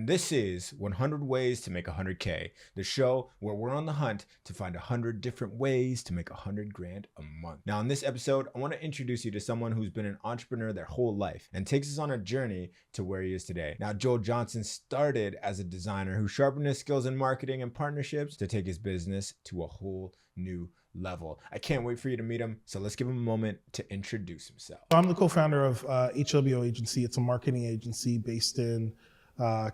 and this is 100 Ways to Make 100K, the show where we're on the hunt to find 100 different ways to make 100 grand a month. Now, in this episode, I want to introduce you to someone who's been an entrepreneur their whole life and takes us on a journey to where he is today. Now, Joel Johnson started as a designer who sharpened his skills in marketing and partnerships to take his business to a whole new level. I can't wait for you to meet him, so let's give him a moment to introduce himself. I'm the co-founder of HWO Agency. It's a marketing agency based in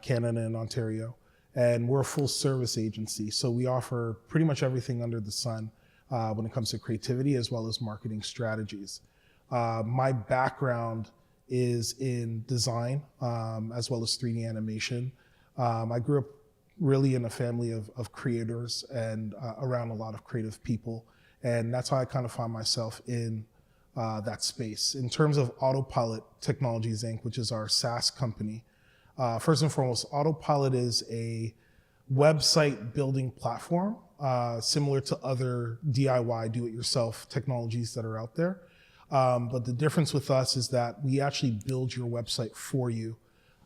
Canada and Ontario, and we're a full service agency. So we offer pretty much everything under the sun when it comes to creativity as well as marketing strategies. My background is in design as well as 3D animation. I grew up really in a family of creators and around a lot of creative people. And that's how I kind of found myself in that space. In terms of Autopilot Technologies, Inc., which is our SaaS company, first and foremost, Autopilot is a website building platform similar to other DIY, do-it-yourself technologies that are out there. But the difference with us is that we actually build your website for you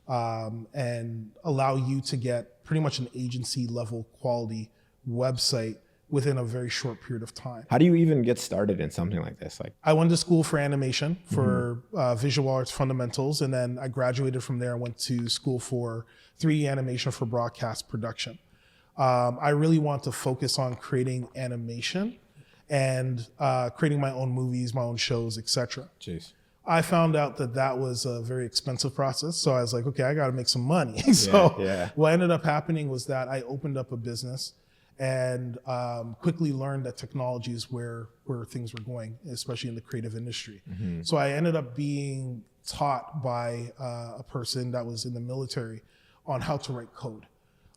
and allow you to get pretty much an agency level quality website within a very short period of time. How do you even get started in something like this? I went to school for animation, for visual arts fundamentals, and then I graduated from there and went to school for 3D animation for broadcast production. I really want to focus on creating animation and creating my own movies, my own shows, etc. Jeez. I found out that was a very expensive process. So I was like, okay, I got to make some money. So what ended up happening was that I opened up a business and quickly learned that technology is where things were going, especially in the creative industry. So I ended up being taught by a person that was in the military on how to write code.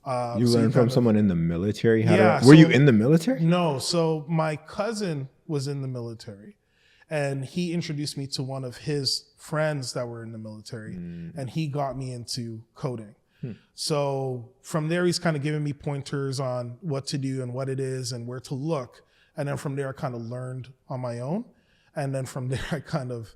You learned from someone in the military? Were you in the military? No. So my cousin was in the military. And he introduced me to one of his friends that were in the military, and he got me into coding. So from there, he's kind of giving me pointers on what to do and what it is and where to look. And then from there, I kind of learned on my own. And then from there, I kind of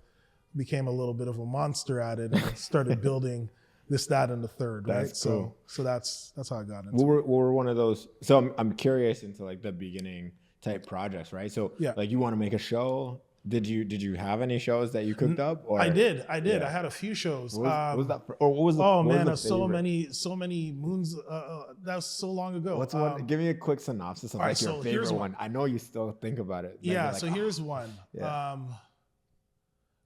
became a little bit of a monster at it and started building this, that, and the third. That's right? cool. So that's how I got into what were one of those? So I'm curious into like the beginning type projects, right? So like you want to make a show. Did you have any shows that you cooked up? Or? I did. Yeah. I had a few shows. What was that? Or what was the? Oh man, so many moons. That was so long ago. What's one? Give me a quick synopsis of like your favorite one. I know you still think about it. Yeah. Like, so here's one. Yeah.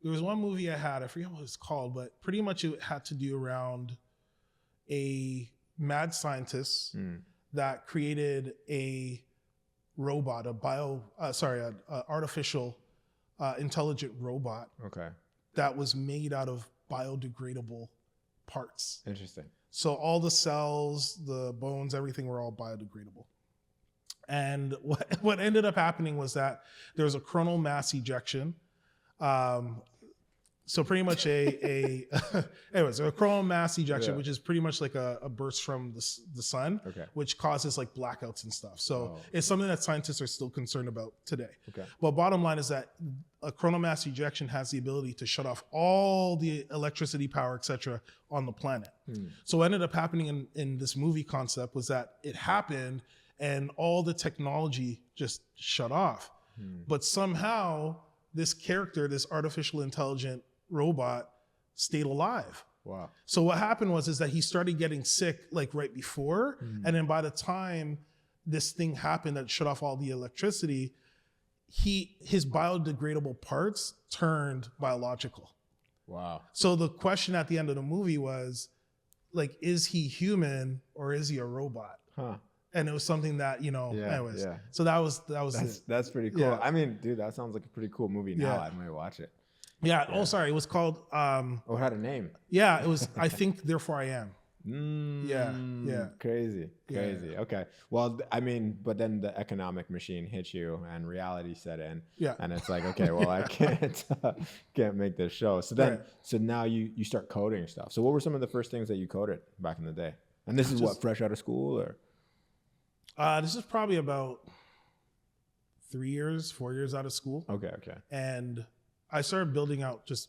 There was one movie I had. I forget what it's called, but pretty much it had to do around a mad scientist that created a robot, an artificial. Intelligent robot that was made out of biodegradable parts. Interesting. So all the cells, the bones, everything were all biodegradable. And what ended up happening was that there was a coronal mass ejection. So pretty much anyways, a coronal mass ejection, which is pretty much like a burst from the sun, which causes like blackouts and stuff. So it's something that scientists are still concerned about today. But bottom line is that a coronal mass ejection has the ability to shut off all the electricity power, et cetera, on the planet. So what ended up happening in this movie concept was that it happened and all the technology just shut off. But somehow this character, this artificial intelligent robot, stayed alive. Wow. So what happened is that he started getting sick like right before, and then by the time this thing happened that shut off all the electricity, his biodegradable parts turned biological. Wow. So the question at the end of the movie was like, is he human or is he a robot? And it was something that, anyways. Yeah. So that was it. That's pretty cool. Yeah. I mean, dude, that sounds like a pretty cool movie now. I might watch it. Yeah. Oh, sorry. It was called. It had a name. Yeah. It was. I think. Therefore, I am. Yeah. Crazy. Yeah. Okay. Well, I mean, but then the economic machine hit you, and reality set in. Yeah. And it's like, okay, well, I can't make this show. So then, so now you start coding stuff. So what were some of the first things that you coded back in the day? And this is what, fresh out of school, or? This is probably about 4 years out of school. Okay. And I started building out just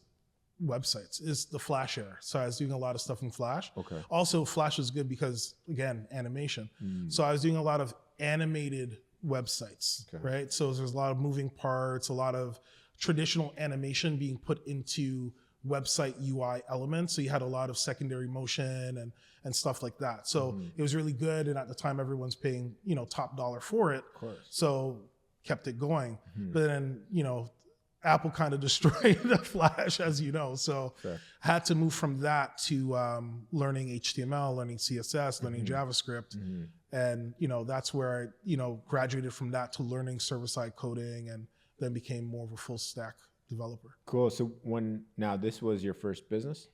websites is the Flash era. So I was doing a lot of stuff in Flash. Okay. Also, Flash was good because, again, animation. So I was doing a lot of animated websites, right? So there's a lot of moving parts, a lot of traditional animation being put into website UI elements. So you had a lot of secondary motion and stuff like that. So it was really good. And at the time, everyone's paying, top dollar for it. Of course. So kept it going. But then, Apple kind of destroyed the Flash, as you know. So had to move from that to learning HTML, learning CSS, learning JavaScript. And, that's where I, graduated from that to learning server-side coding and then became more of a full stack developer. Cool. So now this was your first business?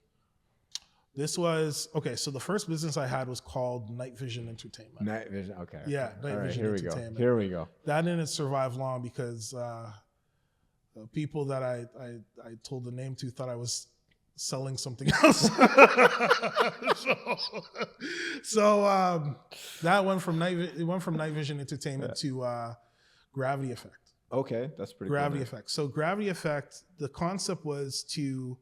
This was, so the first business I had was called Night Vision Entertainment. Night Vision, okay. Yeah, Night Vision Entertainment. Here we go. That didn't survive long because people that I told the name to thought I was selling something else. so that went from Night Vision Entertainment to Gravity Effect. Okay, that's pretty Gravity cool. Effect. So Gravity Effect, the concept was to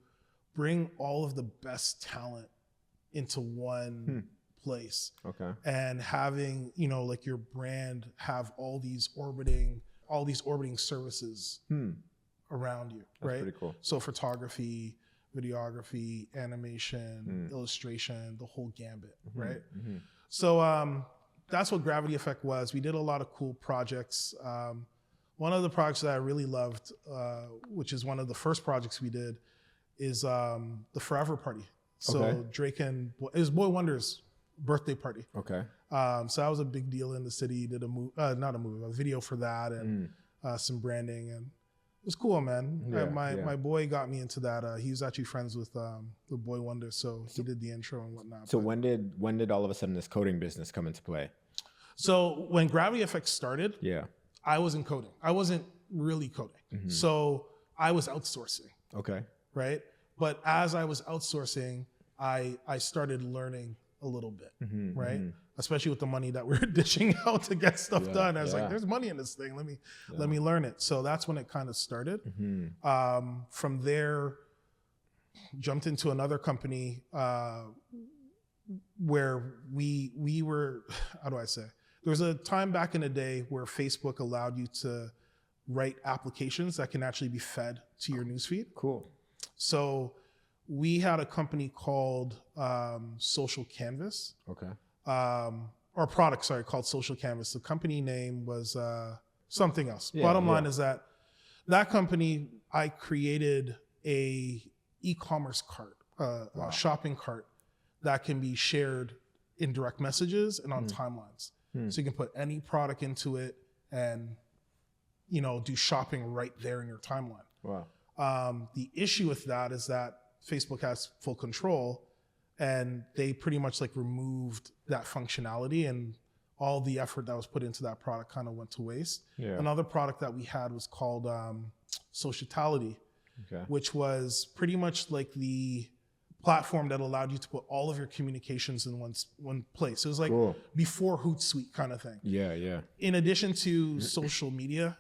bring all of the best talent into one place. Okay. And having, like your brand have all these orbiting services around you, That's right? pretty cool. So photography, videography, animation, illustration, the whole gambit, right? So that's what Gravity Effect was. We did a lot of cool projects. One of the projects that I really loved, which is one of the first projects we did, is the Forever Party. So Drake it was Boy Wonder's birthday party. Okay. So that was a big deal in the city. Did a video for that and some branding, and it was cool, man. My boy got me into that. He was actually friends with Boy Wonder, so he did the intro and whatnot. So when did all of a sudden this coding business come into play? So when Gravity Effect started, I wasn't coding. I wasn't really coding. So I was outsourcing. Okay. Right? But as I was outsourcing, I started learning a little bit, right? Especially with the money that we were dishing out to get stuff done. I was like, there's money in this thing. Let me learn it. So that's when it kind of started. From there, jumped into another company where we were, how do I say? There was a time back in the day where Facebook allowed you to write applications that can actually be fed to your newsfeed. Cool. So we had a company called Social Canvas. Okay. Or product, called Social Canvas. The company name was something else. Bottom line is that company, I created a e-commerce cart, a shopping cart that can be shared in direct messages and on timelines. So you can put any product into it and, do shopping right there in your timeline. Wow. The issue with that is that Facebook has full control and they pretty much removed that functionality, and all the effort that was put into that product kind of went to waste. Another product that we had was called Societality, which was pretty much like the platform that allowed you to put all of your communications in one place. It was like before Hootsuite kind of thing. Yeah. In addition to social media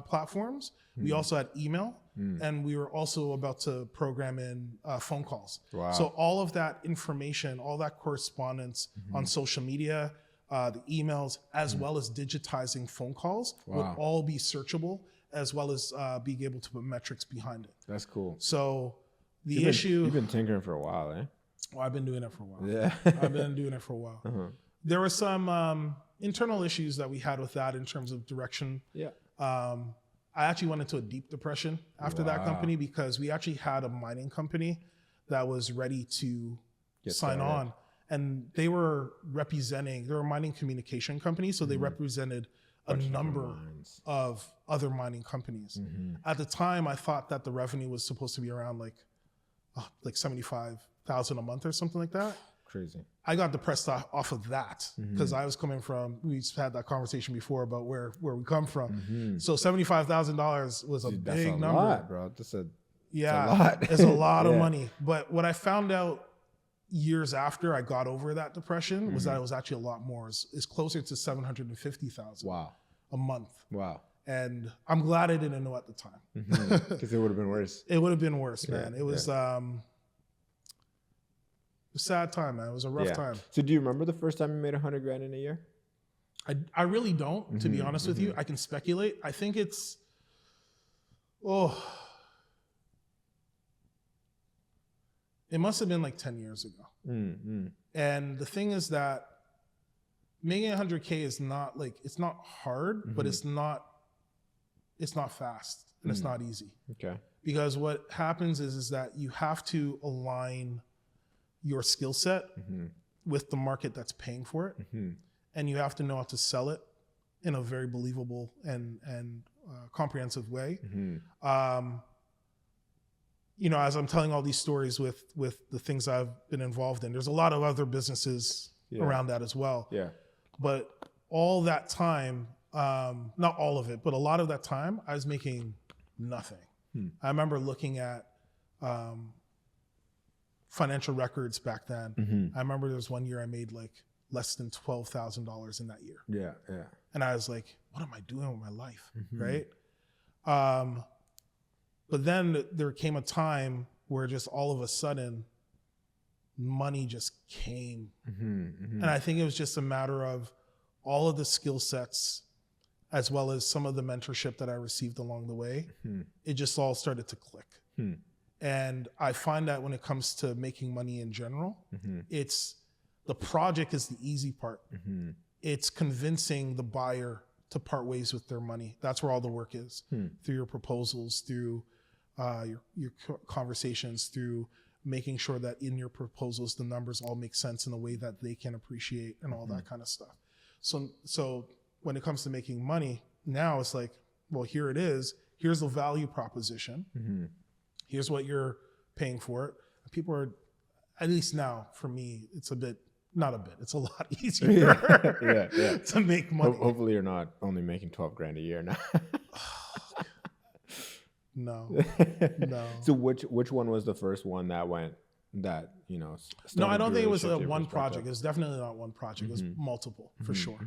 platforms, we also had email, and we were also about to program in phone calls. Wow. So all of that information, all that correspondence on social media, the emails, as well as digitizing phone calls would all be searchable, as well as being able to put metrics behind it. That's cool. So you've been tinkering for a while, eh? Well, I've been doing it for a while. Yeah. I've been doing it for a while. There were some internal issues that we had with that in terms of direction. I actually went into a deep depression after that company because we actually had a mining company that was ready to sign on. And they were a mining communication company, so they represented a number of other mining companies. At the time, I thought that the revenue was supposed to be around like $75,000 a month or something like that. Crazy. I got depressed off of that because I was coming from, we've had that conversation before about where we come from. So $75,000 was a big number. Lot, bro. That's a lot. It's a lot of money. But what I found out years after I got over that depression was that it was actually a lot more. It's closer to $750,000 a month. Wow. And I'm glad I didn't know at the time. Because it would have been worse. It would have been worse, man. It was a sad time, man. It was a rough time. So do you remember the first time you made 100 grand in a year? I really don't, to be honest with you. I can speculate. I think it's, it must have been like 10 years ago. And the thing is that making 100K is not like, it's not hard, but it's not fast and it's not easy. Okay. Because what happens is that you have to align your skill set with the market that's paying for it. And you have to know how to sell it in a very believable and comprehensive way. You know, as I'm telling all these stories with the things I've been involved in, there's a lot of other businesses around that as well. Yeah. But all that time, not all of it, but a lot of that time, I was making nothing. I remember looking at financial records back then. I remember there was one year I made like less than $12,000 in that year. Yeah. And I was like, what am I doing with my life, right? But then there came a time where just all of a sudden, money just came. And I think it was just a matter of all of the skill sets, as well as some of the mentorship that I received along the way. It just all started to click. And I find that when it comes to making money in general, it's the project is the easy part. It's convincing the buyer to part ways with their money. That's where all the work is, through your proposals, through your conversations, through making sure that in your proposals, the numbers all make sense in a way that they can appreciate and all that kind of stuff. So when it comes to making money, now it's like, well, here it is. Here's the value proposition. Here's what you're paying for it. People are, at least now for me, it's it's a lot easier to make money. Hopefully you're not only making 12 grand a year now. No. So which one was the first one that you know? No, I don't think it was one project. It was definitely not one project. It was multiple for sure.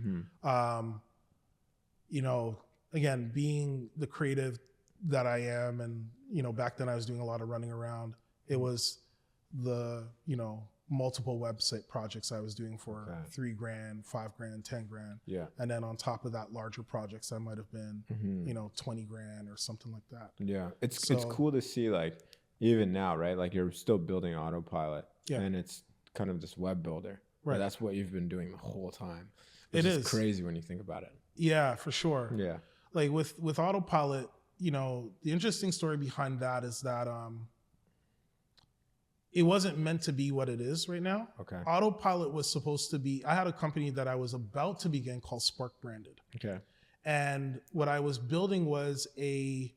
You know, again, being the creative that I am, and you know, back then I was doing a lot of running around. It was the, you know, multiple website projects I was doing for $3 grand, $5 grand, 10 grand. Yeah. And then on top of that, larger projects that might have been, you know, 20 grand or something like that. Yeah. It's cool to see, like, even now, right? Like, you're still building Autopilot, and it's kind of this web builder. Right. That's what you've been doing the whole time. It is crazy when you think about it. Yeah, for sure. Yeah. Like with Autopilot, you know, the interesting story behind that is that, it wasn't meant to be what it is right now. Okay. Autopilot was supposed to be, I had a company that I was about to begin called Spark Branded. Okay. And what I was building was a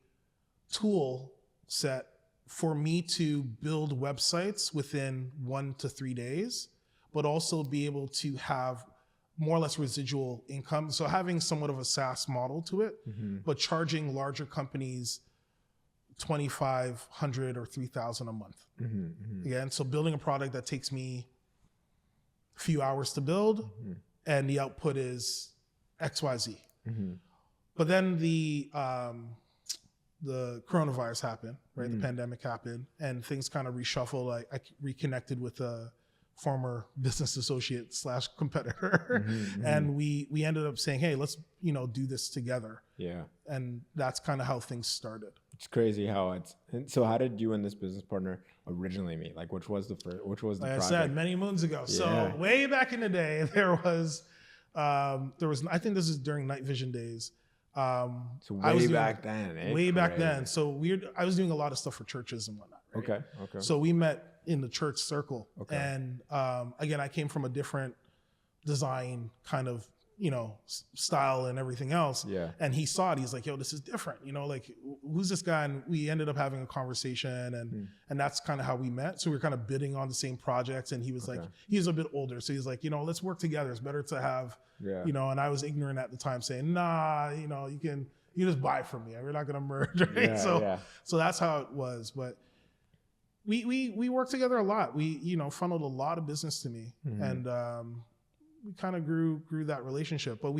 tool set for me to build websites within 1 to 3 days, but also be able to have more or less residual income. So having somewhat of a SaaS model to it, but charging larger companies $2,500 or $3,000 a month. Again, so building a product that takes me a few hours to build, and the output is XYZ. But then the coronavirus happened, right? The pandemic happened, and things kind of reshuffled. I reconnected with a former business associate / competitor, and we ended up saying, hey, let's, you know, do this together. Yeah. And that's kind of how things started. It's crazy how so how did you and this business partner originally meet? Like, which was the like project? I said, many moons ago. Yeah. So way back in the day, there was, I think this is during Night Vision days. So way back then. Way back then. So I was doing a lot of stuff for churches and whatnot. Right? Okay. So we met in the church circle. Okay. And again, I came from a different design kind of, you know, style and everything else. Yeah. And he saw it. He's like, yo, this is different. You know, like, who's this guy? And we ended up having a conversation, and that's kind of how we met. So we were kind of bidding on the same projects. And he was like, he's a bit older. So he's like, you know, let's work together. It's better to have, you know, and I was ignorant at the time saying, nah, you know, you just buy from me. We're not going to merge. Right? So that's how it was. But we worked together a lot. We, you know, funneled a lot of business to me. And, we kind of grew that relationship, but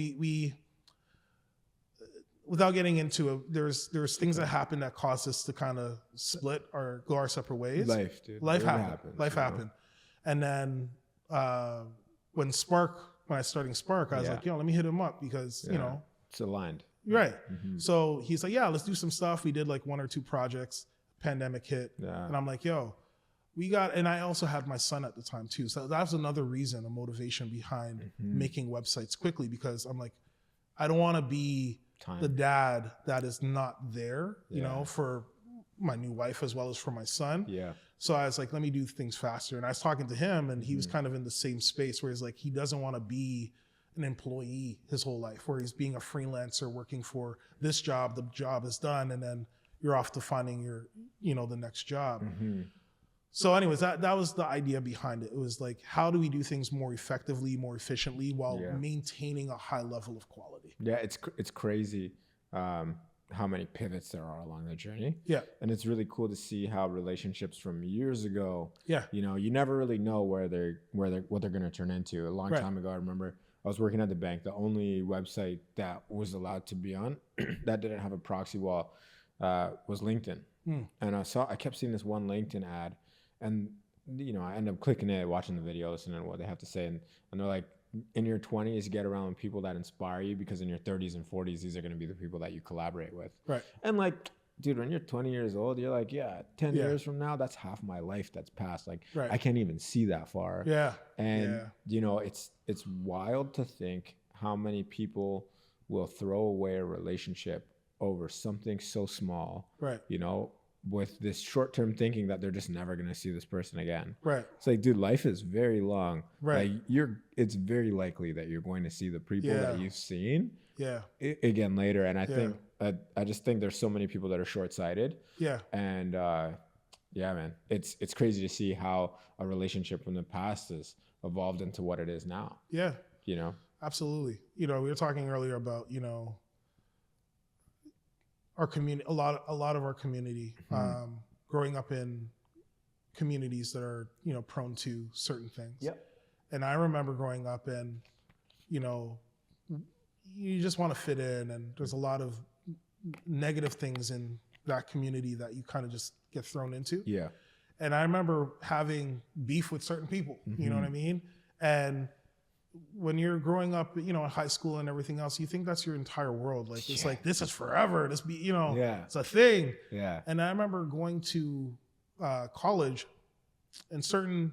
without getting into it, there's things that happen that caused us to kind of split or go our separate ways. Life, dude. Life It happened. happens, Life you know? happened. And then when I was starting Spark, I was Yeah. like, let me hit him up because, Yeah. It's aligned. right. So he's like, let's do some stuff. We did like 1 or 2 projects. Pandemic hit. Yeah. And I'm like, and I also had my son at the time too. So that's another reason, a motivation behind making websites quickly, because I'm like, I don't want to be the dad that is not there, you know, for my new wife as well as for my son. Yeah. So I was like, let me do things faster. And I was talking to him, and he was kind of in the same space where he's like, he doesn't want to be an employee his whole life, where he's being a freelancer working for this job, the job is done, and then you're off to finding your, the next job. So anyways, that was the idea behind it. It was like, how do we do things more effectively, more efficiently, while maintaining a high level of quality? Yeah, it's crazy how many pivots there are along the journey. Yeah. And it's really cool to see how relationships from years ago, Yeah. you never really know what they're going to turn into. A long time ago, I remember I was working at the bank. The only website that was allowed to be on that didn't have a proxy wall was LinkedIn. And I kept seeing this one LinkedIn ad, and I ended up clicking it, watching the video, listening to what they have to say, and they're like, in your 20s, get around people that inspire you, because in your 30s and 40s, these are going to be the people that you collaborate with. Right. And like, dude, when you're 20 years old, you're like, 10 years from now, that's half my life that's passed. Like, I can't even see that far. Yeah. And it's wild to think how many people will throw away a relationship over something so small. Right. With this short-term thinking that they're just never going to see this person again. Right. It's like, dude, life is very long. Right. Like it's very likely that you're going to see the people that you've seen again later. And I think, I just think there's so many people that are short-sighted. Yeah. And man, it's crazy to see how a relationship from the past has evolved into what it is now. Yeah. Absolutely. We were talking earlier about, our community, a lot of our community, growing up in communities that are, prone to certain things. Yep. And I remember growing up and, you just want to fit in, and there's a lot of negative things in that community that you kind of just get thrown into. Yeah. And I remember having beef with certain people, you know what I mean? And when you're growing up, in high school and everything else, you think that's your entire world. Like, it's like, this is forever. This it's a thing. Yeah. And I remember going to college, and certain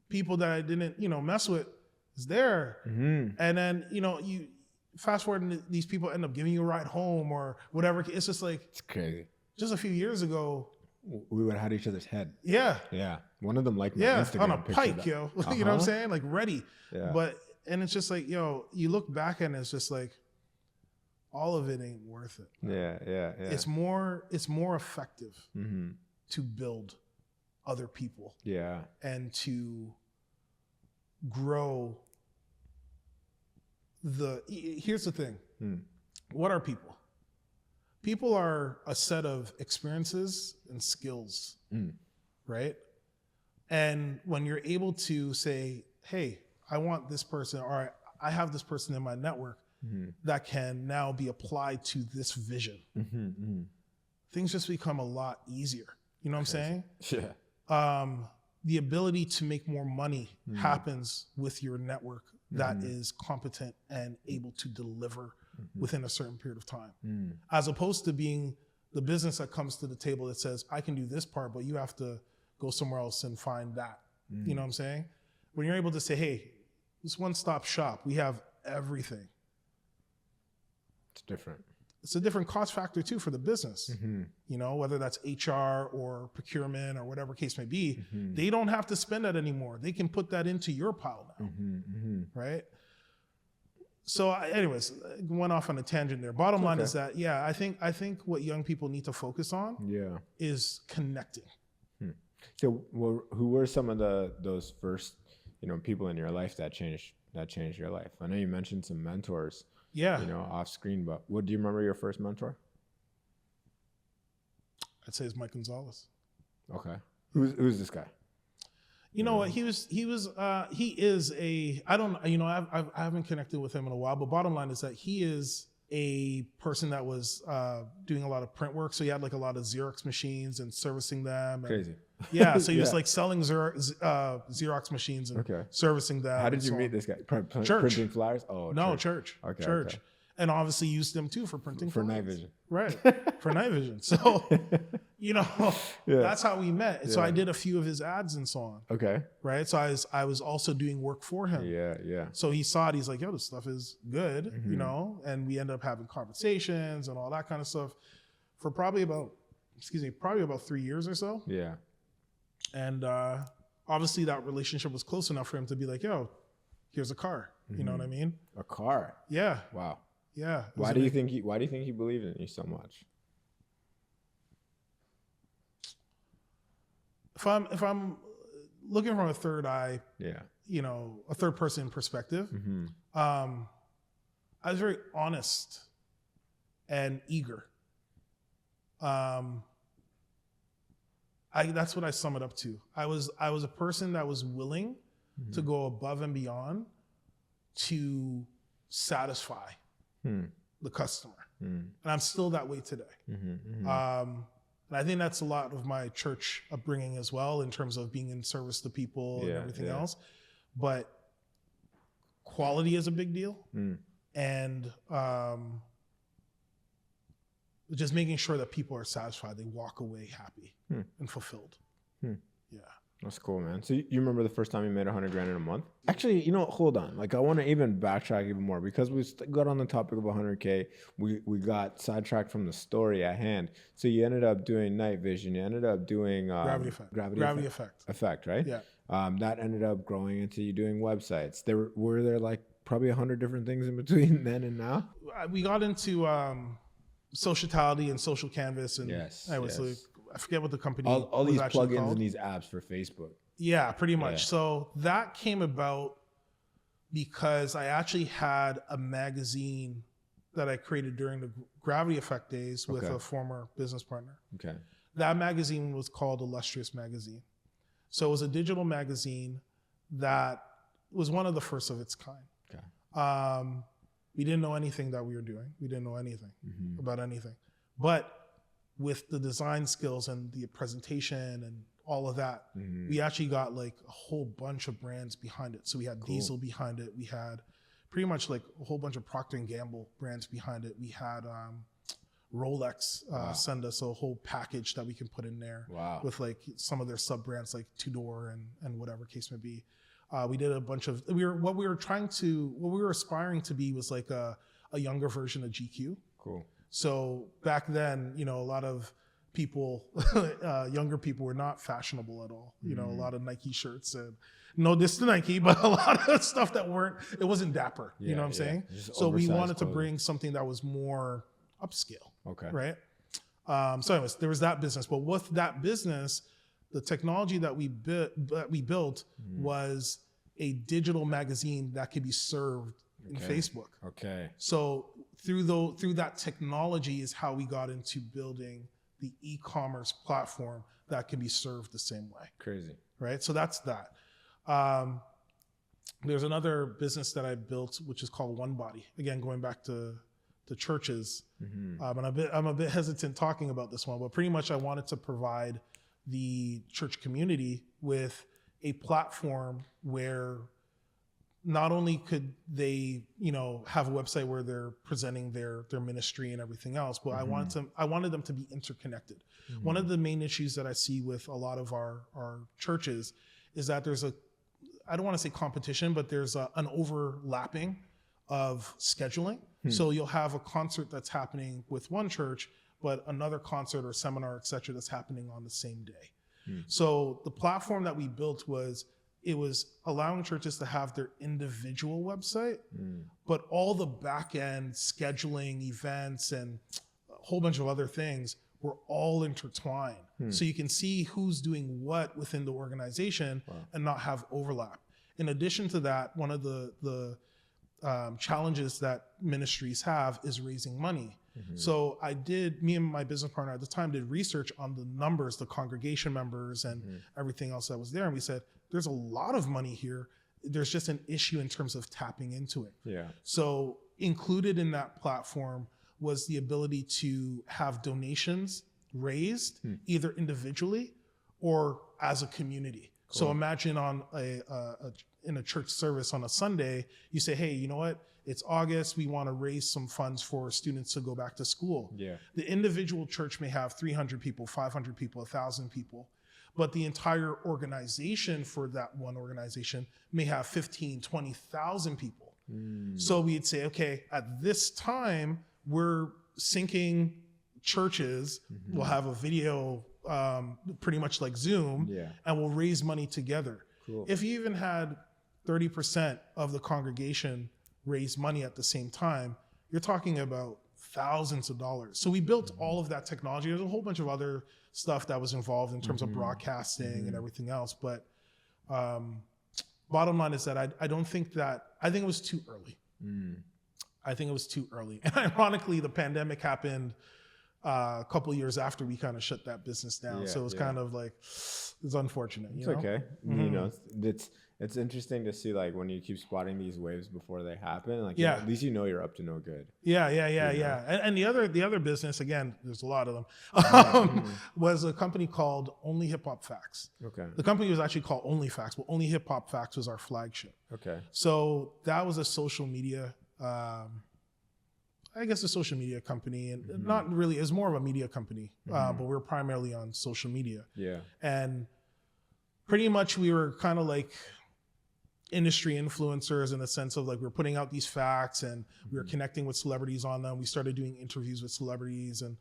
people that I didn't, mess with is there. And then, you fast forward and these people end up giving you a ride home or whatever. It's just like, it's crazy. Just a few years ago, we would have had each other's head. Yeah. Yeah. One of them liked my Instagram on a pike, yo. You know what I'm saying? Like, ready. Yeah. And it's just like, you look back and it's just like, all of it ain't worth it. Yeah. It's more effective to build other people. Yeah. And to grow here's the thing. What are people? People are a set of experiences and skills, right? And when you're able to say, hey, I want this person, or I have this person in my network that can now be applied to this vision, things just become a lot easier. You know what I'm saying? Yeah. The ability to make more money happens with your network that is competent and able to deliver within a certain period of time, as opposed to being the business that comes to the table that says, I can do this part, but you have to go somewhere else and find that. You know what I'm saying? When you're able to say, hey, this one-stop shop, we have everything. It's different. It's a different cost factor too for the business. Whether that's HR or procurement or whatever case may be, they don't have to spend that anymore. They can put that into your pile now, right? So anyways, went off on a tangent there. Bottom line is that, I think what young people need to focus on is connecting. So who were some of those first, people in your life that changed your life? I know you mentioned some mentors, off screen, but do you remember your first mentor? I'd say it's Mike Gonzalez. Okay. Who's this guy? You know what? He is a, I don't, I haven't connected with him in a while, but bottom line is that he is a person that was doing a lot of print work. So he had like a lot of Xerox machines and servicing them. And, Crazy. yeah. So he was like selling Xerox machines and servicing them. How did you meet this guy? Church. Printing flyers? Oh, no, church. Okay. Church. Okay. And obviously used them too for printing for flyers. night vision. Right. For night vision. So, you know, that's how we met. Yeah. So I did a few of his ads and so on. Okay. Right. So I was also doing work for him. Yeah. So he saw it. He's like, yo, this stuff is good, you know, and we end up having conversations and all that kind of stuff for probably about 3 years or so. Yeah. And obviously that relationship was close enough for him to be like, yo, here's a car. You know what I mean? A car. Yeah. Wow. Yeah. Why do you think he believed in you so much? If I'm looking from a third eye, you know, a third person perspective, I was very honest and eager. That's what I sum it up to. I was a person that was willing to go above and beyond to satisfy the customer. And I'm still that way today. And I think that's a lot of my church upbringing as well, in terms of being in service to people and everything else. But quality is a big deal. And just making sure that people are satisfied, they walk away happy and fulfilled. Yeah. That's cool, man. So you remember the first time you made $100,000 in a month? Actually, you know, hold on. Like, I want to even backtrack even more, because we got on the topic of 100K. We got sidetracked from the story at hand. So you ended up doing night vision. You ended up doing gravity effect, right? Yeah. That ended up growing into you doing websites. Were there like probably 100 different things in between then and now? We got into sociality and social canvas, and I forget what the company all these plugins called. and these apps for Facebook. Yeah, pretty much. So that came about because I actually had a magazine that I created during the Gravity Effect days with a former business partner. Okay. That magazine was called Illustrious Magazine. So it was a digital magazine that was one of the first of its kind. Okay. We didn't know anything that we were doing. We didn't know anything about anything. But with the design skills and the presentation and all of that, we actually got like a whole bunch of brands behind it. So we had Diesel behind it. We had pretty much like a whole bunch of Procter & Gamble brands behind it. We had Rolex send us a whole package that we can put in there with like some of their sub brands like Tudor and whatever case may be. We did a bunch of, what we were aspiring to be was like a younger version of GQ. Cool. So back then, you know, a lot of people, younger people were not fashionable at all. You know, a lot of Nike shirts and no diss to Nike, but a lot of stuff that it wasn't dapper. You know what I'm saying? So we wanted to bring something that was more upscale. Okay. Right. So anyways, there was that business, but with that business, the technology that we built was a digital magazine that could be served in Facebook. Okay. So through that technology is how we got into building the e-commerce platform that can be served the same way. Crazy. Right. So that's that. There's another business that I built, which is called One Body. Again, going back to the churches. And I'm a bit hesitant talking about this one, but pretty much I wanted to provide the church community with a platform where not only could they, you know, have a website where they're presenting their ministry and everything else, but I wanted them to be interconnected. One of the main issues that I see with a lot of our churches is that there's I don't want to say competition, but there's an overlapping of scheduling. So you'll have a concert that's happening with one church, but another concert or seminar, et cetera, that's happening on the same day. So the platform that we built was allowing churches to have their individual website, but all the back end scheduling, events, and a whole bunch of other things were all intertwined. So you can see who's doing what within the organization and not have overlap. In addition to that, one of the challenges that ministries have is raising money. So me and my business partner at the time did research on the numbers, the congregation members and everything else that was there. And we said, there's a lot of money here. There's just an issue in terms of tapping into it. Yeah. So included in that platform was the ability to have donations raised either individually or as a community. Cool. So imagine on in a church service on a Sunday, you say, hey, you know what? It's August. We want to raise some funds for students to go back to school. Yeah. The individual church may have 300 people, 500 people, 1,000 people, but the entire organization for that one organization may have 15, 20,000 people. So we'd say, okay, at this time, we're syncing churches. We'll have a video pretty much like Zoom, and we'll raise money together. Cool. If you even had 30% of the congregation raise money at the same time, you're talking about thousands of dollars. So we built all of that technology. There's a whole bunch of other stuff that was involved in terms of broadcasting and everything else. But bottom line is that I think it was too early. I think it was too early. And ironically, the pandemic happened a couple of years after we kind of shut that business down. So it was kind of like, it's unfortunate. It's okay. You know, it's interesting to see, like, when you keep spotting these waves before they happen, like, at least you know you're up to no good. Yeah. And the other business, again, there's a lot of them, was a company called Only Hip Hop Facts. Okay. The company was actually called Only Facts, but Only Hip Hop Facts was our flagship. Okay. So that was a social media, I guess a social media company, and not really, it's more of a media company, but we're primarily on social media. Yeah. And pretty much we were kind of like industry influencers in the sense of like, we're putting out these facts and we were connecting with celebrities on them. We started doing interviews with celebrities, and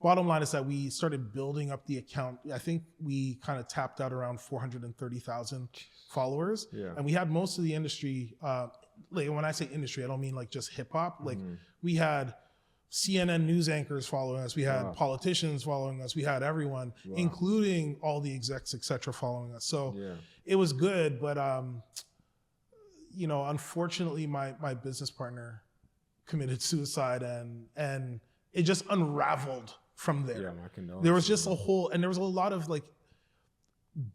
bottom line is that we started building up the account. I think we kind of tapped out around 430,000 followers. Yeah. And we had most of the industry, like when I say industry, I don't mean like just hip hop. Like we had CNN news anchors following us. We had politicians following us. We had everyone, including all the execs, et cetera, following us. So it was good, but you know, unfortunately my business partner committed suicide, and it just unraveled from there. Yeah, my condolences. There was just there was a lot of like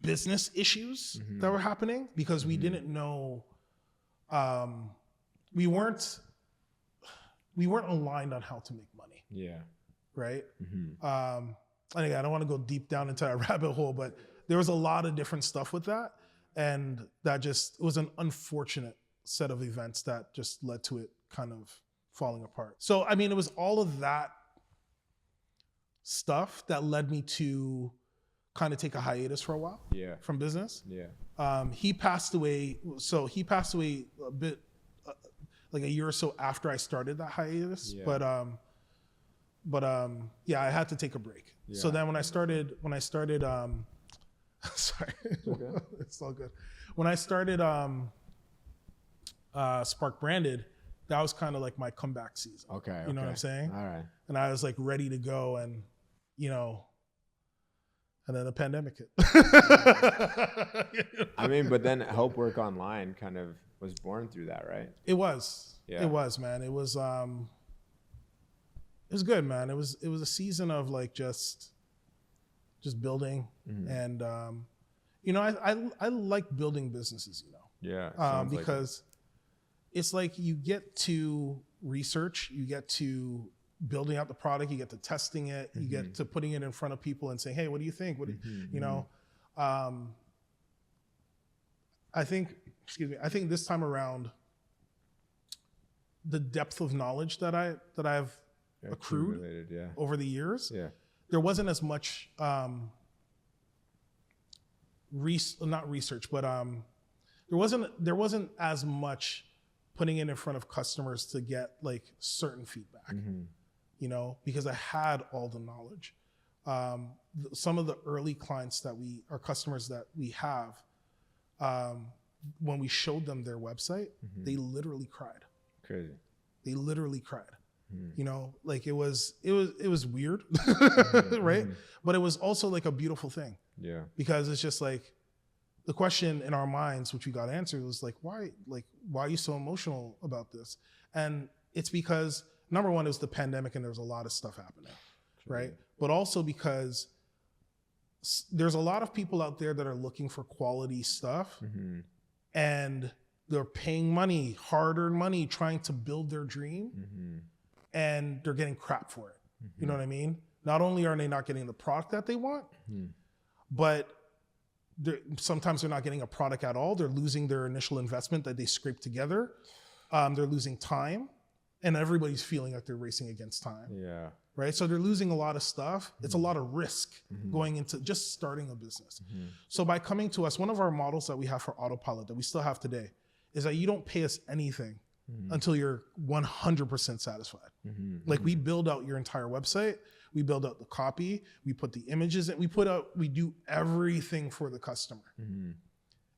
business issues that were happening because we didn't know, we weren't aligned on how to make money. Yeah. Right. And again, I don't want to go deep down into a rabbit hole, but there was a lot of different stuff with that. And that it was an unfortunate set of events that just led to it kind of falling apart. So, I mean, it was all of that stuff that led me to kind of take a hiatus for a while from business. Yeah. He passed away. So he passed away a bit, like a year or so after I started that hiatus. Yeah. But yeah, I had to take a break. Yeah. So then when I started, sorry, okay. It's all good. When I started Spark Branded, that was kind of like my comeback season. Okay. You know what I'm saying? All right. And I was like ready to go, and you know, and then the pandemic hit. I mean, but then Help Work Online kind of was born through that, right? It was. Yeah. It was, man. It was good, man. It was a season of like just building, and you know, I like building businesses, you know. Yeah. Because it's like you get to research, you get to building out the product, you get to testing it, you get to putting it in front of people and saying, hey, what do you think? What do you know? I think this time around, the depth of knowledge that I've accrued over the years, there wasn't as much not research, but there wasn't as much putting it in front of customers to get like certain feedback, you know, because I had all the knowledge. Some of the early clients our customers that we have, when we showed them their website, they literally cried. Crazy. They literally cried. You know, like it was weird, right? But it was also like a beautiful thing. Yeah. Because it's just like the question in our minds, which we got answered, was like, why are you so emotional about this? And it's because number one, it was the pandemic and there was a lot of stuff happening, right? But also because there's a lot of people out there that are looking for quality stuff, and They're paying money, hard-earned money, trying to build their dream, and they're getting crap for it. You know what I mean? Not only are they not getting the product that they want, but sometimes they're not getting a product at all. They're losing their initial investment that they scraped together. They're losing time, and everybody's feeling like they're racing against time. Yeah. Right? So they're losing a lot of stuff. It's a lot of risk going into just starting a business. So by coming to us, one of our models that we have for Autopilot that we still have today is that you don't pay us anything until you're 100% satisfied. Like we build out your entire website, we build out the copy, we put the images in, we do everything for the customer.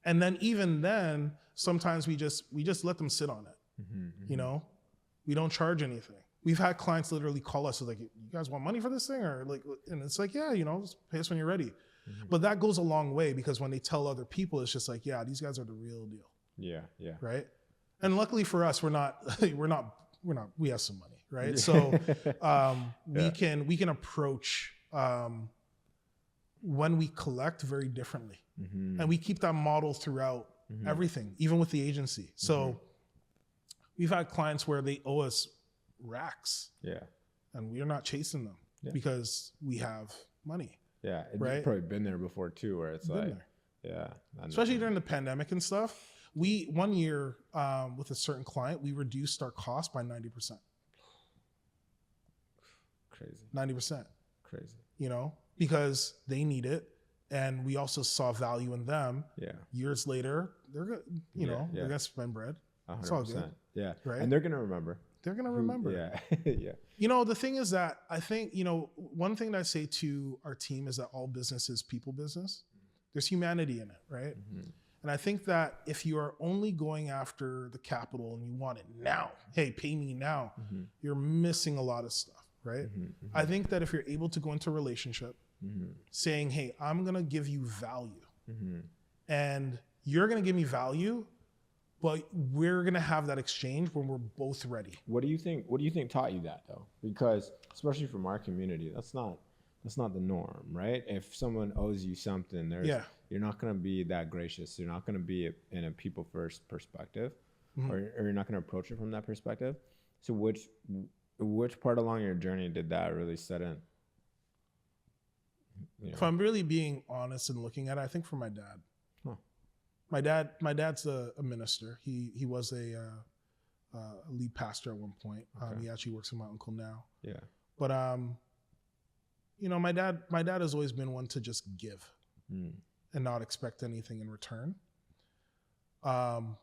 And then even then, sometimes we just let them sit on it. You know, we don't charge anything. We've had clients literally call us like, "You guys want money for this thing?" Or like, and it's like, "Yeah, you know, just pay us when you're ready." But that goes a long way because when they tell other people, it's just like, "Yeah, these guys are the real deal." Yeah. Yeah. Right. And luckily for us, we have some money, right? So we can approach when we collect very differently, and we keep that model throughout everything, even with the agency. So we've had clients where they owe us racks, and we're not chasing them because we have money. Yeah, right? You've probably been there before too, where it's like, especially during the pandemic and stuff. We one year with a certain client, we reduced our cost by 90%. Crazy. 90%. Crazy. You know, because they need it, and we also saw value in them. Yeah. Years later, they're gonna, they're gonna spend bread. 100%. It's all good. Yeah. Right. And they're gonna remember. They're gonna remember. Yeah. Yeah. You know, the thing is that I think, one thing that I say to our team is that all business is people business. There's humanity in it, right? And I think that if you are only going after the capital and you want it now, hey, pay me now, you're missing a lot of stuff, right? I think that if you're able to go into a relationship saying, hey, I'm gonna give you value, and you're gonna give me value, but we're gonna have that exchange when we're both ready. What do you think taught you that though? Because especially from our community, that's not the norm, right? If someone owes you something, you're not gonna be that gracious. You're not gonna be in a people first perspective, or you're not gonna approach it from that perspective. So which part along your journey did that really set in? If I'm really being honest and looking at it, I think for my dad. My dad's a minister. He was a lead pastor at one point. Okay. He actually works with my uncle now. Yeah. But my dad has always been one to just give and not expect anything in return. And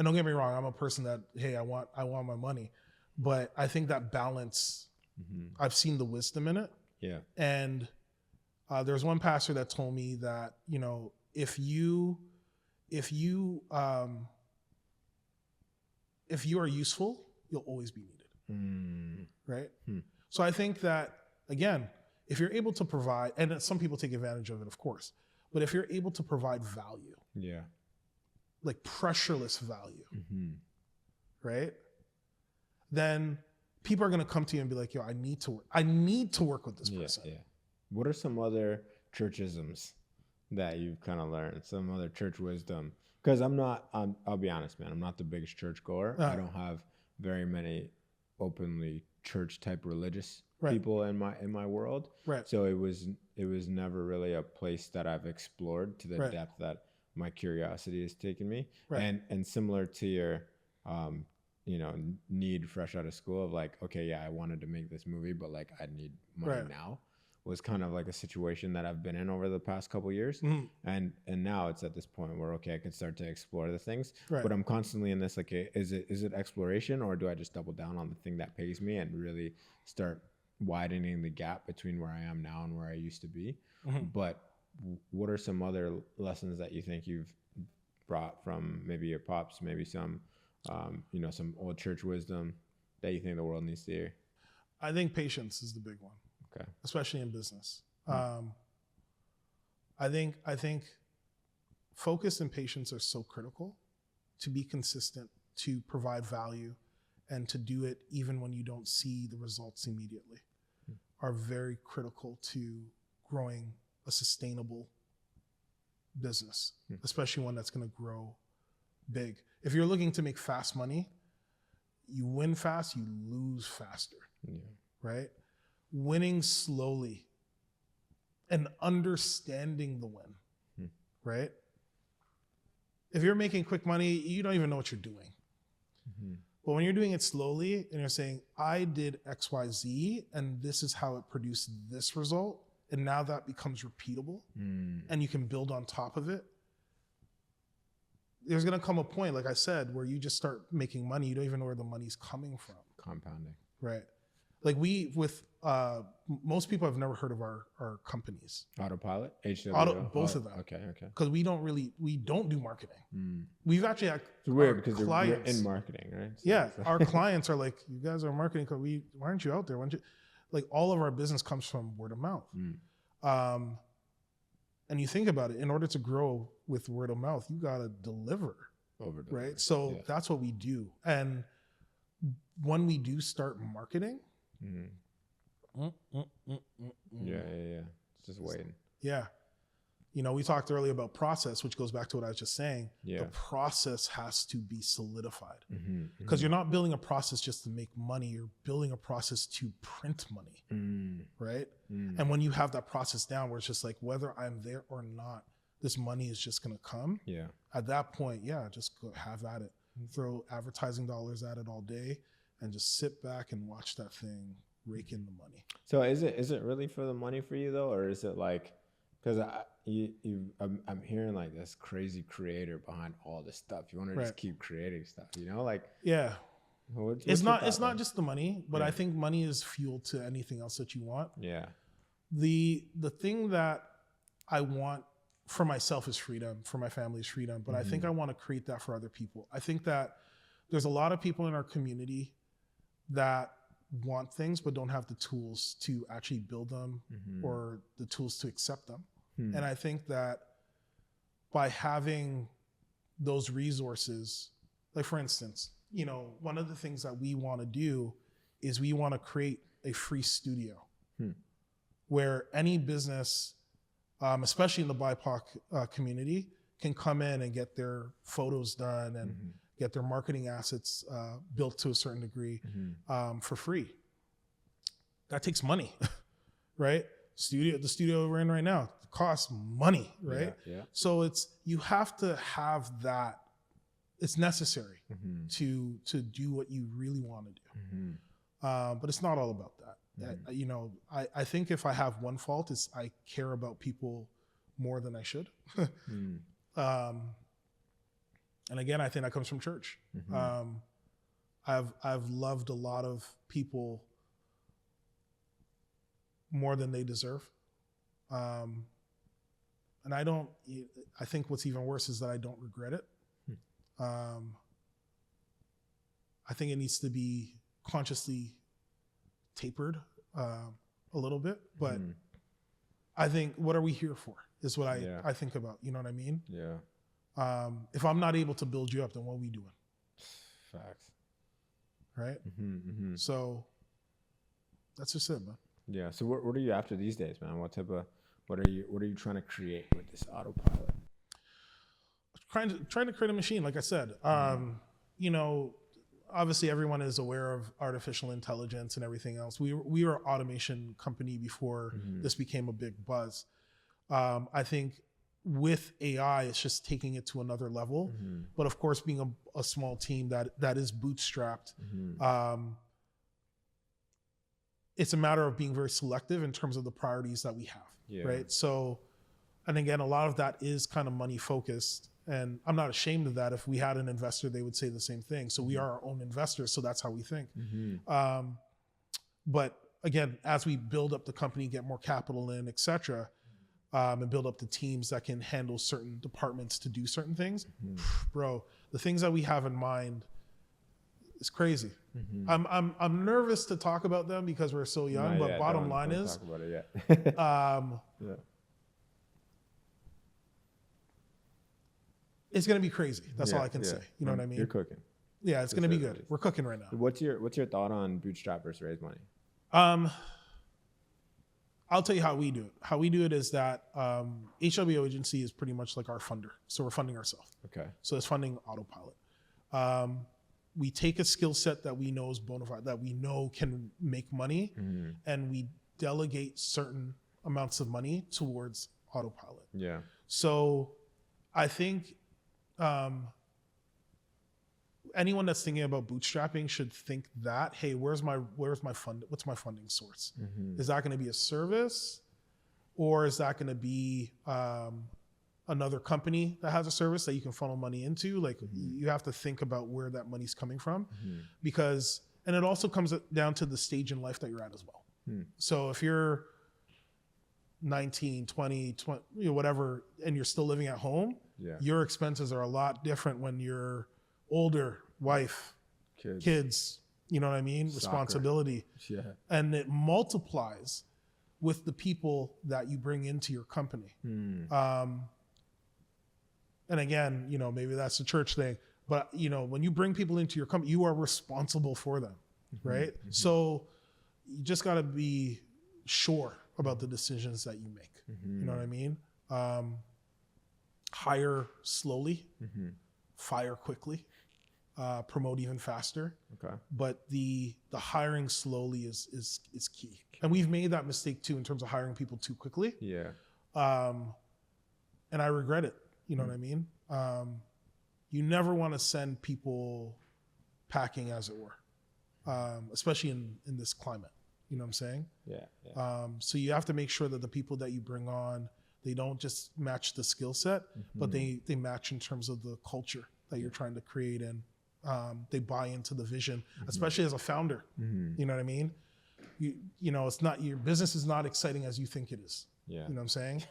don't get me wrong, I'm a person that, hey, I want my money, but I think that balance, I've seen the wisdom in it. Yeah. And there's one pastor that told me that, if you are useful, you'll always be needed. Right? So I think that, again, if you're able to provide, and some people take advantage of it, of course, but if you're able to provide value, like pressureless value, right? Then people are going to come to you and be like, yo, I need to work with this person. Yeah. What are some other churchisms that you've kind of learned, some other church wisdom? Because I'll be honest, man, I'm not the biggest church goer. I don't have very many openly church type religious people in my world. Right. So it was never really a place that I've explored to the depth that my curiosity has taken me. Right. And similar to your, need fresh out of school of like, okay, yeah, I wanted to make this movie, but like I need money now, was kind of like a situation that I've been in over the past couple of years. And now it's at this point where, okay, I can start to explore the things, but I'm constantly in this, like, is it exploration, or do I just double down on the thing that pays me and really start widening the gap between where I am now and where I used to be? But what are some other lessons that you think you've brought from maybe your pops, maybe some, some old church wisdom that you think the world needs to hear? I think patience is the big one. Okay. Especially in business. I think focus and patience are so critical to be consistent, to provide value, and to do it even when you don't see the results immediately, are very critical to growing a sustainable business, especially one that's going to grow big. If you're looking to make fast money, you win fast, you lose faster, right? Winning slowly and understanding the win, right? If you're making quick money, you don't even know what you're doing. But when you're doing it slowly and you're saying, I did X, Y, Z, and this is how it produced this result, and now that becomes repeatable, and you can build on top of it, there's going to come a point, like I said, where you just start making money. You don't even know where the money's coming from. Compounding. Right. Like most people have never heard of our companies. Autopilot? HWO? Both of them. Okay. Because we don't do marketing. We've actually had it's weird because you're in marketing, right? So, our clients are like, you guys are marketing, why aren't you out there? Why don't you? Like all of our business comes from word of mouth. And you think about it, in order to grow with word of mouth, you got to deliver. Right? So that's what we do. And when we do start marketing, yeah. It's just waiting. Yeah. We talked earlier about process, which goes back to what I was just saying. Yeah. The process has to be solidified because you're not building a process just to make money. You're building a process to print money, right? And when you have that process down where it's just like, whether I'm there or not, this money is just going to come. Yeah. At that point, just go have at it. Throw advertising dollars at it all day and just sit back and watch that thing rake in the money. So is it really for the money for you though? Or is it like, because I'm hearing like this crazy creator behind all this stuff. You want to just keep creating stuff, like what's it's not just the money, but I think money is fuel to anything else that you want. Yeah. The thing that I want for myself is freedom, for my family is freedom, but I think I want to create that for other people. I think that there's a lot of people in our community that want things but don't have the tools to actually build them or the tools to accept them. And I think that by having those resources, like for instance, one of the things that we want to do is we want to create a free studio where any business, especially in the BIPOC community, can come in and get their photos done and get their marketing assets built to a certain degree for free. That takes money, right? The studio we're in right now costs money, right? Yeah. So you have to have that. It's necessary to do what you really want to do. But it's not all about that. I think if I have one fault, it's I care about people more than I should. And again, I think that comes from church. I've loved a lot of people more than they deserve. And I think what's even worse is that I don't regret it. I think it needs to be consciously tapered a little bit, but I think what are we here for is what I think about, you know what I mean? Yeah. If I'm not able to build you up, then what are we doing? Facts. Right? So that's just it, man. Yeah. So what are you after these days, man? What are you trying to create with this autopilot? Trying to create a machine, like I said. Obviously everyone is aware of artificial intelligence and everything else. We were an automation company before this became a big buzz. I think with AI, it's just taking it to another level. But of course, being a small team that is bootstrapped, it's a matter of being very selective in terms of the priorities that we have, right? So, and again, a lot of that is kind of money focused. And I'm not ashamed of that. If we had an investor, they would say the same thing. So we are our own investors, so that's how we think. But again, as we build up the company, get more capital in, et cetera, and build up the teams that can handle certain departments to do certain things, bro, the things that we have in mind is crazy. I'm nervous to talk about them because we're so young, but bottom line is, talk about it yet. it's going to be crazy. That's all I can say. You know what I mean? You're cooking. Yeah, it's going to be good. We're cooking right now. What's your thought on bootstrap versus raise money? I'll tell you how we do it. How we do it is that HWO agency is pretty much like our funder. So we're funding ourselves. Okay. So it's funding Autopilot. We take a skill set that we know is bona fide, that we know can make money, and we delegate certain amounts of money towards Autopilot. Yeah. So I think anyone that's thinking about bootstrapping should think that, hey, where's my fund? What's my funding source? Is that going to be a service, or is that going to be another company that has a service that you can funnel money into? Like you have to think about where that money's coming from, because, and it also comes down to the stage in life that you're at as well. So if you're 19, 20, whatever, and you're still living at home, your expenses are a lot different when you're older, wife, kids, you know what I mean? Soccer. Responsibility. Yeah. And it multiplies with the people that you bring into your company. And again, maybe that's a church thing, but when you bring people into your company, you are responsible for them, right? So you just got to be sure about the decisions that you make. You know what I mean? Hire slowly, fire quickly, promote even faster. Okay. But the hiring slowly is key. And we've made that mistake too in terms of hiring people too quickly. Yeah. And I regret it. You know what I mean? You never want to send people packing, as it were, especially in this climate. You know what I'm saying? Yeah. So you have to make sure that the people that you bring on, they don't just match the skill set, but they match in terms of the culture that you're trying to create, and they buy into the vision, especially as a founder. You know what I mean? It's not, your business is not exciting as you think it is. Yeah. You know what I'm saying?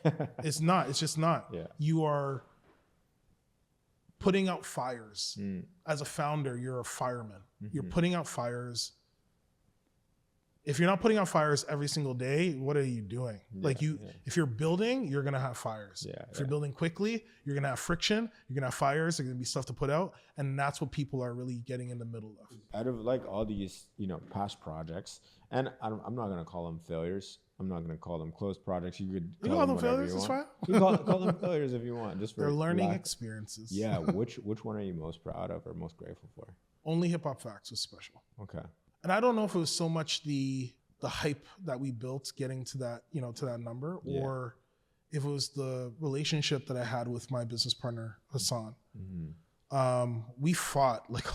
It's not. It's just not. Yeah. You are putting out fires. As a founder, you're a fireman. You're putting out fires. If you're not putting out fires every single day, what are you doing? If you're building, you're going to have fires. If you're building quickly, you're going to have friction, you're going to have fires, there's going to be stuff to put out. And that's what people are really getting in the middle of. Out of all these, past projects, and I'm not going to call them failures. I'm not going to call them closed projects. You could call them failures. It's fine. You call them failures if you want. Just for they're learning experiences. Yeah. Which one are you most proud of or most grateful for? Only Hip Hop Facts was special. Okay. And I don't know if it was so much the hype that we built getting to that, to that number, or if it was the relationship that I had with my business partner, Hassan. We fought like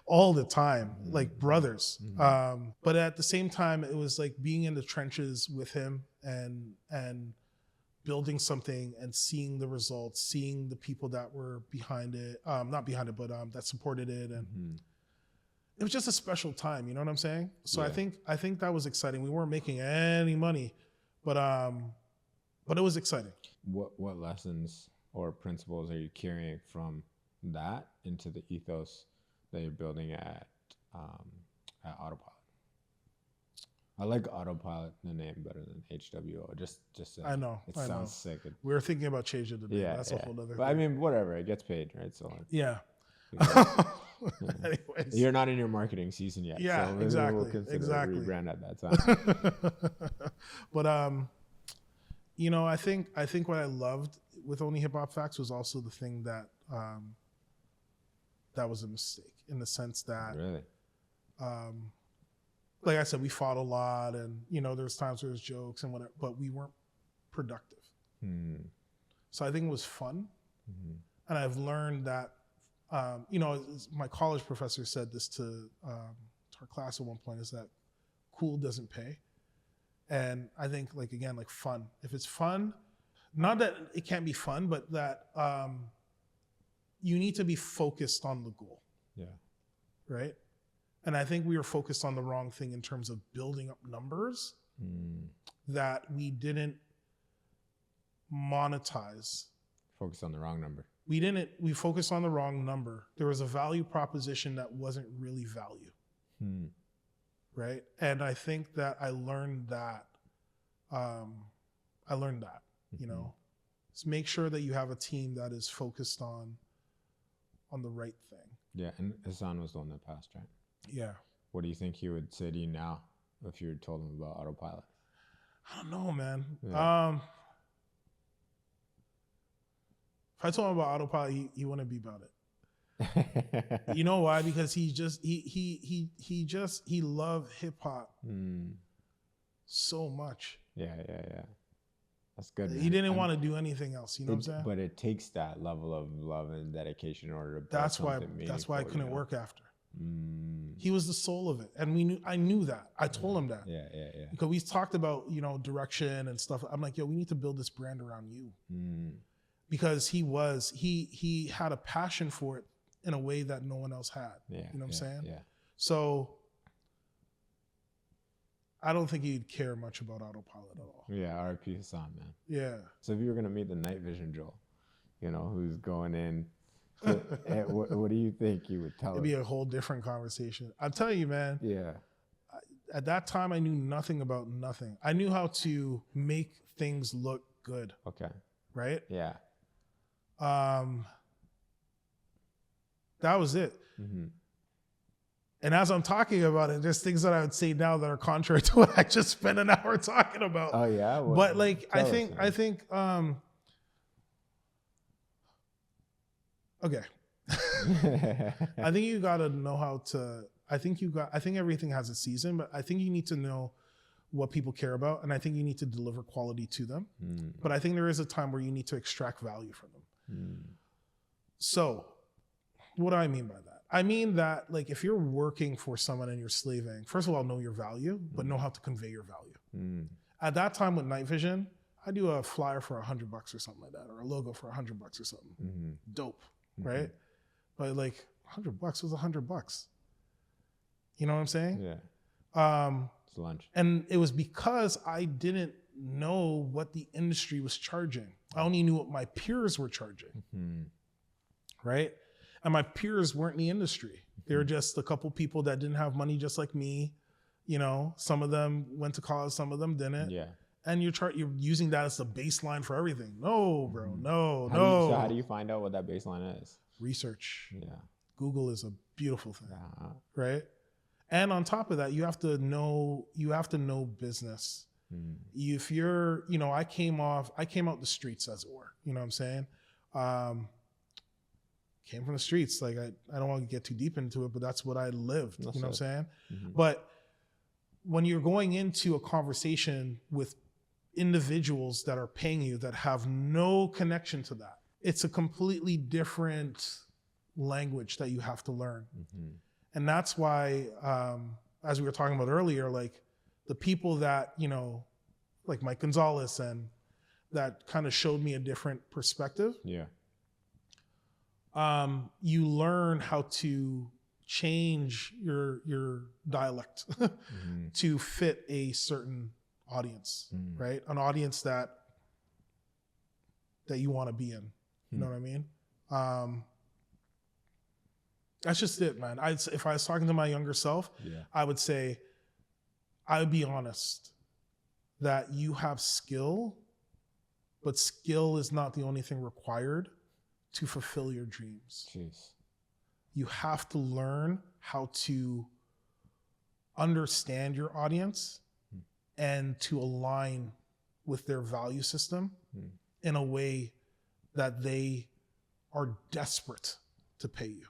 all the time, like brothers. But at the same time, it was like being in the trenches with him and building something and seeing the results, seeing the people that were behind it, not behind it, but that supported it. And it was just a special time, you know what I'm saying? So I think that was exciting. We weren't making any money, but it was exciting. What lessons or principles are you carrying from that into the ethos that you're building at Autopilot? I like Autopilot, the name, better than HWO. Just I know. It sounds sick. We were thinking about changing the name. That's a whole other thing. But I mean, whatever. It gets paid, right? So yeah. Anyways. You're not in your marketing season yet. Yeah, so exactly. We'll consider exactly. rebrand at that time. But I think what I loved with Only Hip Hop Facts was also the thing that that was a mistake, in the sense that really, like I said, we fought a lot, and there's times where there's jokes and whatever, but we weren't productive. So I think it was fun, and I've learned that. My college professor said this to our class at one point, is that cool doesn't pay. And I think like fun, if it's fun, not that it can't be fun, but that you need to be focused on the goal. Yeah. Right. And I think we were focused on the wrong thing in terms of building up numbers that we didn't monetize. Focus on the wrong number. We focused on the wrong number. There was a value proposition that wasn't really value. Right. And I think that I learned that, just make sure that you have a team that is focused on the right thing. Yeah. And Hassan was the one that passed, right? Yeah. What do you think he would say to you now if you told him about Autopilot? I don't know, man. Yeah. If I told him about Autopilot, he wouldn't be about it. You know why? Because he loved hip hop so much. Yeah. That's good, man. He didn't want to do anything else. You know what I'm saying? But it takes that level of love and dedication in order to build That's why something meaningful, I couldn't you know? work after. He was the soul of it, and I knew that. I told him that. Yeah. Because we talked about, you know, direction and stuff. I'm like, yo, we need to build this brand around you. Because he had a passion for it in a way that no one else had. Yeah. You know what I'm saying? Yeah. So I don't think he'd care much about Autopilot at all. Yeah, RP Hassan, man. Yeah. So if you were gonna meet the night vision Joel, you know, who's going in, what do you think you would tell It'd be a whole different conversation. I'm telling you, man. Yeah. At that time, I knew nothing about nothing. I knew how to make things look good. Okay. Right? Yeah. That was it. And as I'm talking about it, there's things that I would say now that are contrary to what I just spent an hour talking about. Oh yeah. But like, I think, okay. I think you got to know how to, I think everything has a season, but I think you need to know what people care about. And I think you need to deliver quality to them. But I think there is a time where you need to extract value from them. So what do I mean by that? I mean that, like, if you're working for someone and you're slaving, first of all, know your value, but know how to convey your value. At that time with Night Vision, I do a flyer for $100 or something like that, or a logo for $100 or something. Dope, right? But like, $100 was $100. You know what I'm saying? Yeah. It's lunch. And it was because I didn't know what the industry was charging. I only knew what my peers were charging, right? And my peers weren't in the industry. They were just a couple people that didn't have money just like me. You know, some of them went to college, some of them didn't. Yeah. And you're using that as the baseline for everything. No, bro, no. So how do you find out what that baseline is? Research. Yeah. Google is a beautiful thing, right? And on top of that, you have to know business. If you're, you know, I came out the streets, as it were. You know what I'm saying? Came from the streets. Like, I don't want to get too deep into it, but that's what I lived. You know what I'm saying? But when you're going into a conversation with individuals that are paying you that have no connection to that, it's a completely different language that you have to learn. And that's why, as we were talking about earlier, like the people that, you know, like Mike Gonzalez, and that kind of showed me a different perspective. Yeah. You learn how to change your dialect to fit a certain audience, right? An audience that you want to be in. You know what I mean? That's just it, man. If I was talking to my younger self, I would say, I would be honest that you have skill, but skill is not the only thing required to fulfill your dreams. Jeez. You have to learn how to understand your audience and to align with their value system in a way that they are desperate to pay you.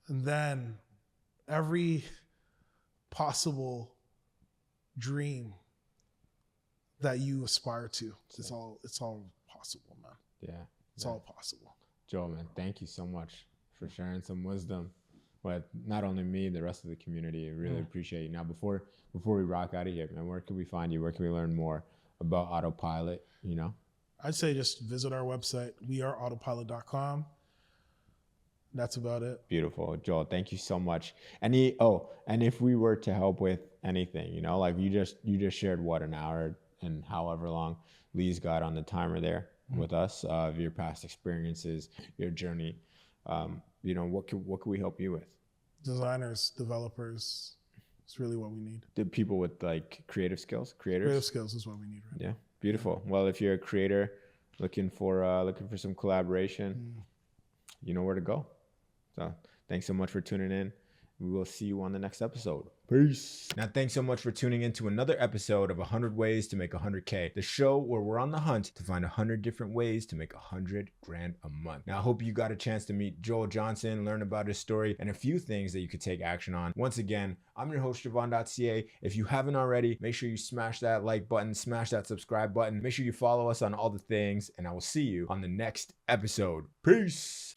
And then every possible dream that you aspire to, it's all possible, man. Yeah. It's all possible. Joel, man, thank you so much for sharing some wisdom with not only me, the rest of the community. I really appreciate you. Now, before we rock out of here, man, where can we find you? Where can we learn more about Autopilot, you know? I'd say just visit our website, weareautopilot.com. That's about it. Beautiful. Joel, thank you so much. And if we were to help with anything, you know, like you just shared an hour and however long Lee's got on the timer there with us, of your past experiences, your journey. You know, what can we help you with? Designers, developers. It's really what we need. The people with like creative skills, creators. Creative skills is what we need, right? Yeah. Beautiful. Well, if you're a creator looking for some collaboration, you know where to go. So thanks so much for tuning in. We will see you on the next episode. Peace. Now, thanks so much for tuning in to another episode of 100 Ways to Make 100K, the show where we're on the hunt to find 100 different ways to make 100 grand a month. Now, I hope you got a chance to meet Joel Johnson, learn about his story, and a few things that you could take action on. Once again, I'm your host, Javon.ca. If you haven't already, make sure you smash that like button, smash that subscribe button. Make sure you follow us on all the things, and I will see you on the next episode. Peace.